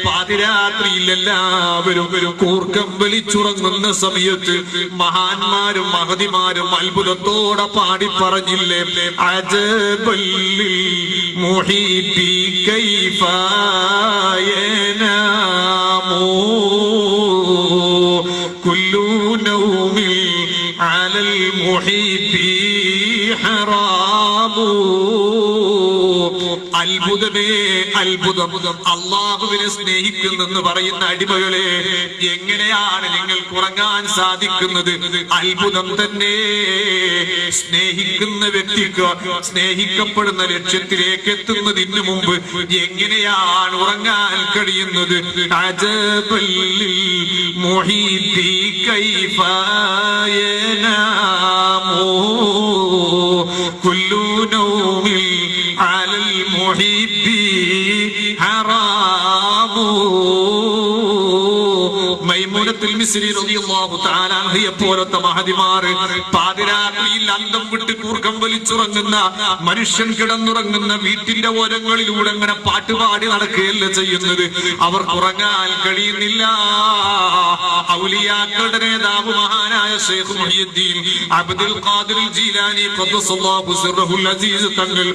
പാതിരാത്രിയിൽ എല്ലാവരും കൂർക്കം വലിച്ചുറങ്ങുന്ന സമയത്ത് മഹാന്മാരും മഹതിമാരും അത്ഭുതത്തോടെ പാടി പറഞ്ഞില്ലേ, അജബല്ലിൽ മുഹീബി കൈഫ യനാമു കുല്ലു നൗമിൽ അലൽ മുഹീബി ഹറാമു. അത്ഭുതമേ അത്ഭുതം. അള്ളാഹുവിനെ സ്നേഹിക്കുന്നെന്ന് പറയുന്ന അടിമകളെ, എങ്ങനെയാണ് നിങ്ങൾക്ക് ഉറങ്ങാൻ സാധിക്കുന്നത്? അത്ഭുതം തന്നെ. സ്നേഹിക്കുന്ന വ്യക്തിക്ക് സ്നേഹിക്കപ്പെടുന്ന ലക്ഷ്യത്തിലേക്ക് എത്തുന്നതിന് മുമ്പ് എങ്ങനെയാണ് ഉറങ്ങാൻ കഴിയുന്നത്? അജബല്ലിൽ മുഹീബി കൈഫ യനാമു കുല്ലു നൗമിൽ അലൽ മുഹീബി ഹറാമു. മൈമൂനത്തുൽ മിസ്രി റളിയല്ലാഹു തആല അൻഹയെ പോലത്തെ മഹദിമാർ പാതിരാത്രിയിൽ അന്തം വിട്ട് കൂർക്കം വലിച്ചുറങ്ങുന്ന മനുഷ്യൻ കിടന്നുറങ്ങുന്ന വീട്ടിന്റെ ഓരങ്ങളിലൂടെ അങ്ങനെ പാട്ടുപാടി നടക്കുകയല്ല ചെയ്യുന്നത്. അവർക്ക് ഉറങ്ങാൻ കഴിയുന്നില്ല. ഔലിയാക്കളുടെ നേതാവ് മഹാനായ ശൈഖ് മുഹിയുദ്ദീൻ അബ്ദുൽ ഖാദിർ ജീലാനി ഖദ്ദസല്ലാഹു സിർറഹുൽ അസീസ് തങ്ങൾ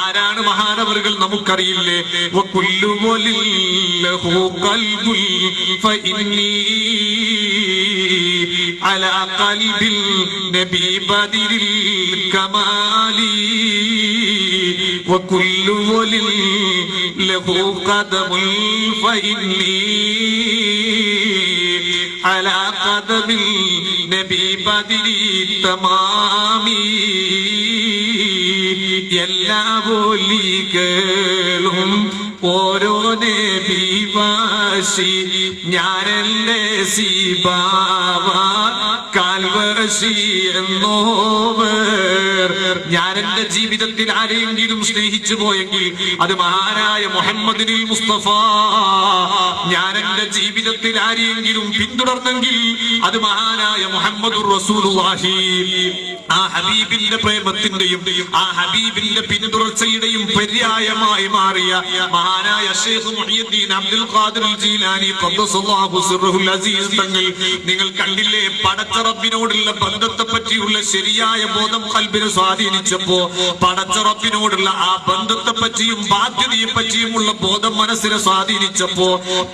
ആരാണ് മഹാനവറുകൾ നമുക്കറിയില്ലേ? വകുല്ലു വലില്ലഹു ഖൽബുൽ ഫഇന്നി അലാ ഖൽബിൽ നബി ബദിരിൽ കമാലി വകുല്ലു വലില്ലഹു ഖദമുൽ ഫഇന്നി അലാ ഖദമിൽ നബി ബദിരി തമാമി. എല്ലാ ഒലികളും ഓരോ നബിവാശി, ഞാനല്ലേ സിബാവ കാൽവശി എന്നോവർ. ഞാൻ എന്റെ ജീവിതത്തിൽ ആരെയെങ്കിലും സ്നേഹിച്ചു പോയെങ്കിൽ അത് മഹാനായ മുഹമ്മദിനിൽ മുസ്തഫ. ഞാൻ എന്റെ ജീവിതത്തിൽ ആരെയെങ്കിലും പിന്തുടർന്നെങ്കിൽ അത് മഹാനായ മുഹമ്മദുർ റസൂലുള്ളാഹി. ആ ഹബീബിന്റെ പ്രേമത്തിന്റെയും ആ ഹബീബിന്റെ പിന്തുടർച്ചയുടെയും പര്യായമായി മാറിയ മഹാനായ ശൈഖ് മുഹിയുദ്ദീൻ അബ്ദുൽ ഖാദിർ ജീലാനി ഖദ്ദസല്ലാഹു സിർറഹുൽ അസീസ് തങ്ങൾ, നിങ്ങൾ കണ്ടില്ലേ, പടച്ച റബ്ബിനോടുള്ള ബന്ധത്തെ പറ്റിയുള്ള ശരിയായ ബോധം ഖൽബിനെ സ്വാധീനിച്ചപ്പോ, പടച്ച റബ്ബിനോടുള്ള ആ ബന്ധത്തെ പറ്റിയും ബാധ്യതയെ പറ്റിയുമുള്ള ബോധം മനസ്സിനെ സ്വാധീനിച്ചപ്പോ,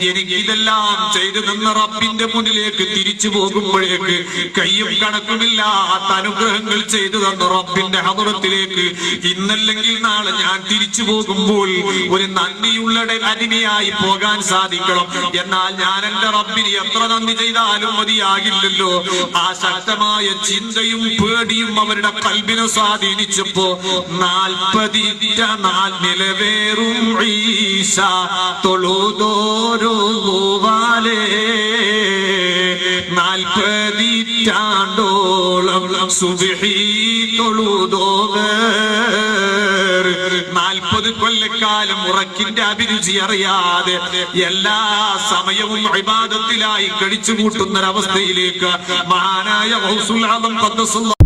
എനിക്ക് ഇതെല്ലാം ചെയ്തു നിന്ന റബ്ബിന്റെ മുന്നിലേക്ക് തിരിച്ചു പോകുമ്പോഴേക്ക് കയ്യും കണക്കുമില്ലാത്ത അനുഗ്രഹങ്ങൾ ചെയ്തു തന്ന റബ്ബിന്റെ ഹദറത്തിലേക്ക് ഇന്നല്ലെങ്കിൽ നാളെ ഞാൻ തിരിച്ചു പോകുമ്പോൾ ഒരു നന്ദിയുള്ള അടിമയായി പോകാൻ സാധിക്കണം. എന്നാൽ ഞാൻ എന്റെ റബ്ബിന് എത്ര നന്ദി ചെയ്താലും മതിയാകില്ലല്ലോ. ആ ശക്തമായ ചിന്തയും പേടിയും അവരുടെ ഖൽബിനെ സ്വാധീനിച്ചപ്പോ 40 നിലവേറും ഈശ തൊഴുതോരോവാലേ 40 സുബ്ഹി തൊഴുതോവർ 40 കൊല്ലക്കാലം ഉറക്കിന്റെ അഭിരുചി അറിയാതെ എല്ലാ സമയവും ഇബാദത്തിലായി കഴിച്ചു കൂട്ടുന്ന ഒരവസ്ഥയിലേക്ക് മഹാനായ ഗൗസുൽ ആദം ഖദ്ദസല്ലാഹു